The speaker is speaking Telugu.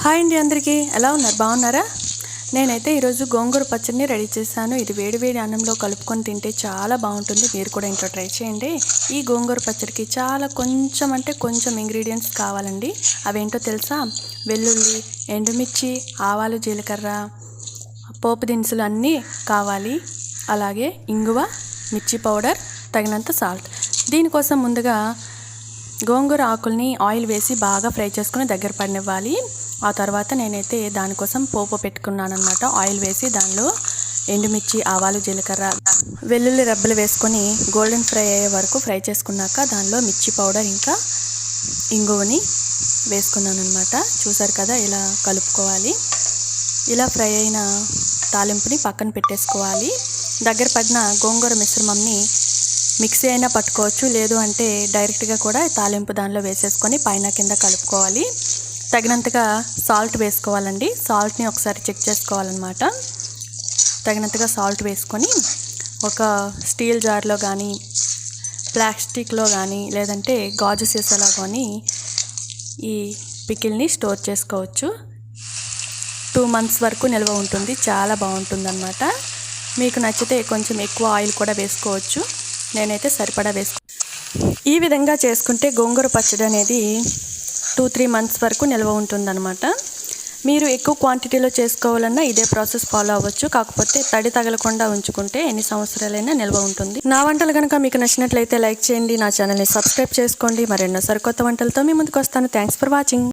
హాయ్ అండి, అందరికీ ఎలా ఉన్నారు? బాగున్నారా? నేనైతే ఈరోజు గోంగూర పచ్చడిని రెడీ చేశాను. ఇది వేడివేడి అన్నంలో కలుపుకొని తింటే చాలా బాగుంటుంది. మీరు కూడా ఇంట్లో ట్రై చేయండి. ఈ గోంగూర పచ్చడికి చాలా కొంచెం ఇంగ్రీడియంట్స్ కావాలండి. అవేంటో తెలుసా? వెల్లుల్లి, ఎండుమిర్చి, ఆవాలు, జీలకర్ర, పోపు దినుసులు అన్నీ కావాలి. అలాగే ఇంగువ, మిర్చి పౌడర్, తగినంత సాల్ట్. దీనికోసం ముందుగా గోంగూర ఆకుల్ని ఆయిల్ వేసి బాగా ఫ్రై చేసుకుని దగ్గర పడనివ్వాలి. ఆ తర్వాత నేనైతే దానికోసం పోపు పెట్టుకున్నాను అనమాట. ఆయిల్ వేసి దానిలో ఎండుమిర్చి, ఆవాలు, జీలకర్ర, వెల్లుల్లి రెబ్బలు వేసుకొని గోల్డెన్ ఫ్రై అయ్యే వరకు ఫ్రై చేసుకున్నాక దానిలో మిర్చి పౌడర్ ఇంకా ఇంగువని వేసుకున్నాను అనమాట. చూసారు కదా, ఇలా కలుపుకోవాలి. ఇలా ఫ్రై అయిన తాలింపుని పక్కన పెట్టేసుకోవాలి. దగ్గర పడిన గోంగూర మిశ్రమంని మిక్సీ అయినా పట్టుకోవచ్చు, లేదు అంటే డైరెక్ట్గా కూడా తాలింపు దానిలో వేసేసుకొని పైన కింద కలుపుకోవాలి. తగినంతగా సాల్ట్ వేసుకోవాలండి. సాల్ట్ని ఒకసారి చెక్ చేసుకోవాలన్నమాట. తగినంతగా సాల్ట్ వేసుకొని ఒక స్టీల్ జార్లో కానీ, ప్లాస్టిక్లో కానీ, లేదంటే గాజు సీసాలో కానీ ఈ పికిల్ని స్టోర్ చేసుకోవచ్చు. 2 months వరకు నిల్వ ఉంటుంది. చాలా బాగుంటుందన్నమాట. మీకు నచ్చితే కొంచెం ఎక్కువ ఆయిల్ కూడా వేసుకోవచ్చు. నేనైతే సరిపడా ఈ విధంగా చేసుకుంటే గోంగూర పచ్చడి అనేది 2-3 months వరకు నిల్వ ఉంటుందన్నమాట. మీరు ఎక్కువ క్వాంటిటీలో చేసుకోవాలన్నా ఇదే ప్రాసెస్ ఫాలో అవ్వచ్చు. కాకపోతే తడి తగలకుండా ఉంచుకుంటే ఎన్ని సంవత్సరాలైనా నిల్వ ఉంటుంది. నా వంటలు కనుక మీకు నచ్చినట్లయితే లైక్ చేయండి. నా ఛానల్ని సబ్స్క్రైబ్ చేసుకోండి. మరెన్నో సరికొత్త వంటలతో మీ ముందుకు వస్తాను. Thanks for watching.